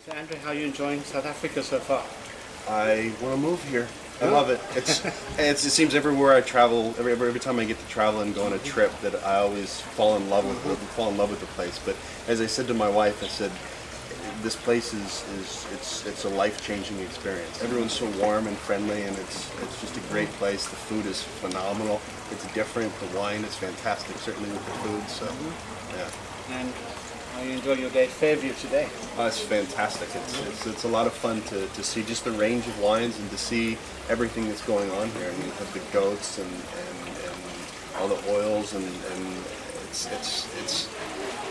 So Andrew, how are you enjoying South Africa so far? I want to move here. I love it. It seems everywhere I travel, every time I get to travel and go on a trip, that I always fall in love with the place. But as I said to my wife, I said, this place it's a life-changing experience. Everyone's so warm and friendly, and it's just a great place. The food is phenomenal. It's different. The wine is fantastic, certainly with the food. So, yeah. And how are you enjoying your day at Fairview today? It's fantastic. It's a lot of fun to see just the range of wines and to see everything that's going on here. And you have the goats and all the oils, and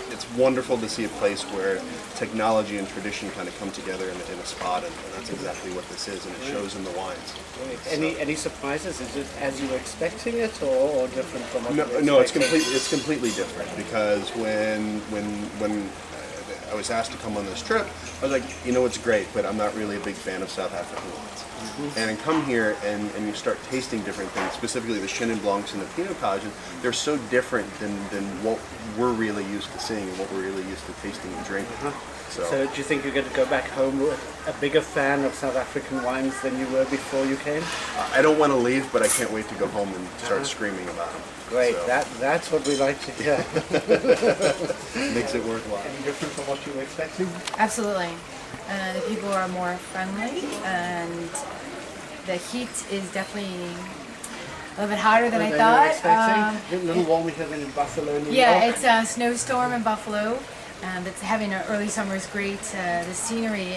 it's wonderful to see a place where technology and tradition kind of come together in a spot, and that's exactly what this is, and it shows in the wines. Great. Any surprises? Is it as you were expecting it, or different from what you were expecting? No, it's completely different, because when I was asked to come on this trip, I was like, it's great, but I'm not really a big fan of South African wines. And come here and you start tasting different things, specifically the Chenin Blancs and the Pinotage, and they're so different than what we're really used to seeing and what we're really used to tasting and drinking. So do you think you're going to go back home with a bigger fan of South African wines than you were before you came? I don't want to leave, but I can't wait to go home and start screaming about them. Great, so. That's what we like to hear. Makes it worthwhile. Any different from what you were expecting? Absolutely. The people are more friendly, and the heat is definitely a little bit hotter than I thought. A little warmer here than in Buffalo, New York. Yeah, it's a snowstorm in Buffalo. It's having an early summer is great. The scenery,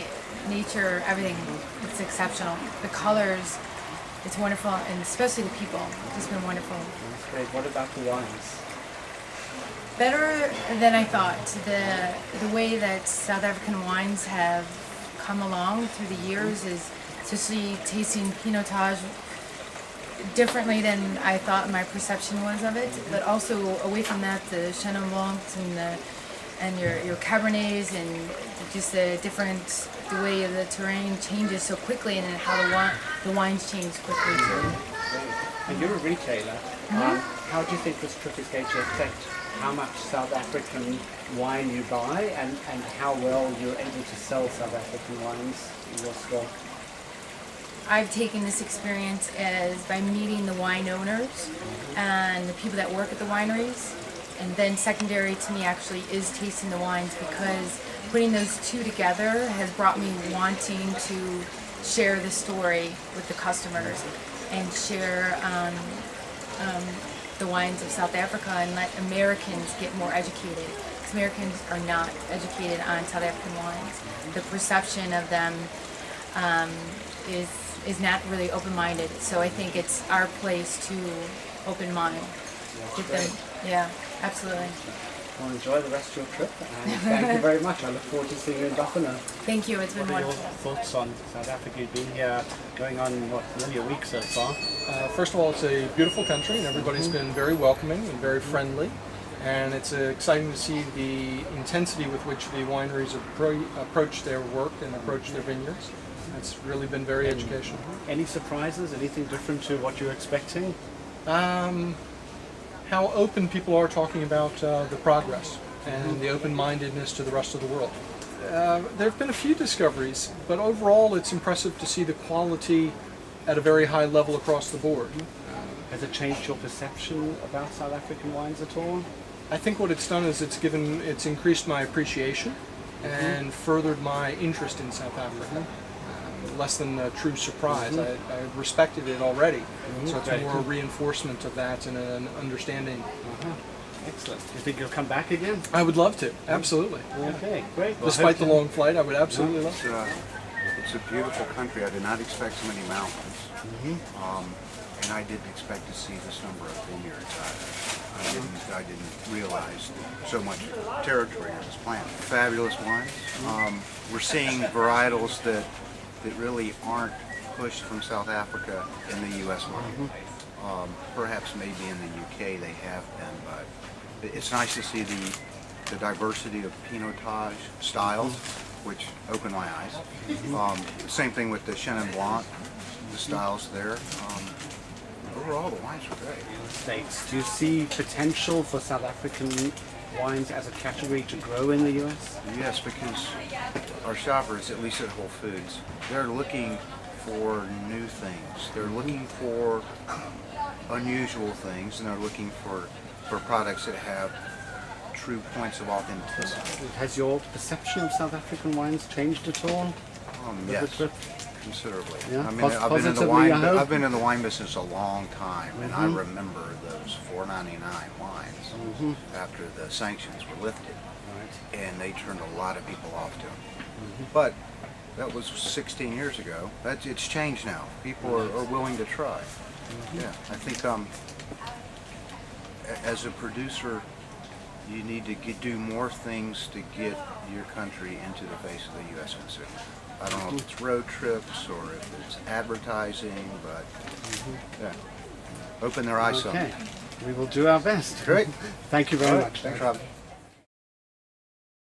nature, everything, it's exceptional. The colors, it's wonderful, and especially the people. It's been wonderful. That's great. What about the wines? Better than I thought. The way that South African wines have come along through the years is, especially tasting Pinotage differently than I thought my perception was of it. But also away from that, the Chenin Blancs and your Cabernets, and just the way the terrain changes so quickly, and how the wines change quickly too. And you're a retailer. How do you think this trip is going to affect how much South African wine you buy, and how well you're able to sell South African wines in your store? I've taken this experience as by meeting the wine owners and the people that work at the wineries, and then secondary to me actually is tasting the wines, because putting those two together has brought me wanting to share the story with the customers and share the wines of South Africa, and let Americans get more educated. Because Americans are not educated on South African wines. The perception of them is not really open-minded. So I think it's our place to open mind. Get them, yeah, absolutely. Well, enjoy the rest of your trip, and thank you very much. I look forward to seeing you in Buffalo. Thank you, it's been What are your wonderful. thoughts on South Africa? You've been here going on, nearly a week so far? First of all, it's a beautiful country, and everybody's been very welcoming and very friendly. And it's exciting to see the intensity with which the wineries approach their work and approach their vineyards. It's really been very educational. Any surprises? Anything different to what you were expecting? How open people are talking about the progress and the open-mindedness to the rest of the world. There have been a few discoveries, but overall it's impressive to see the quality at a very high level across the board. Has it changed your perception about South African wines at all? I think what it's done is it's increased my appreciation and furthered my interest in South Africa. Less than a true surprise. I respected it already, so it's more a reinforcement of that and an understanding. Excellent. Do you think you'll come back again? I would love to, absolutely. Okay, great. Well, Despite the long flight, I would absolutely love to. It's a beautiful country. I did not expect so many mountains, and I didn't expect to see this number of vineyards. I didn't realize so much territory was planted. Fabulous wines. We're seeing varietals that really aren't pushed from South Africa in the U.S. market. Perhaps maybe in the UK they have been, but it's nice to see the diversity of Pinotage styles, which opened my eyes. Same thing with the Chenin Blanc, the styles there. Overall, the wines are great. States. Do you see potential for South African wines as a category to grow in the US? Yes, because our shoppers, at least at Whole Foods, they're looking for new things. They're looking for unusual things, and they're looking for products that have true points of authenticity. Has your perception of South African wines changed at all? with the Yes, trip? considerably. Yeah? I mean, I've been in the Positively, wine. I hope? I've been in the wine business a long time, and I remember those $4.99 wines after the sanctions were lifted, Right. and they turned a lot of people off to them. But that was 16 years ago. It's changed now. People are willing to try. Yeah, I think as a producer, you need to do more things to get your country into the face of the U.S. consumer. I don't know if it's road trips or if it's advertising, but yeah, open their eyes some. Okay, we will do our best. Great. Thank you very All right. much. Thanks, Rob.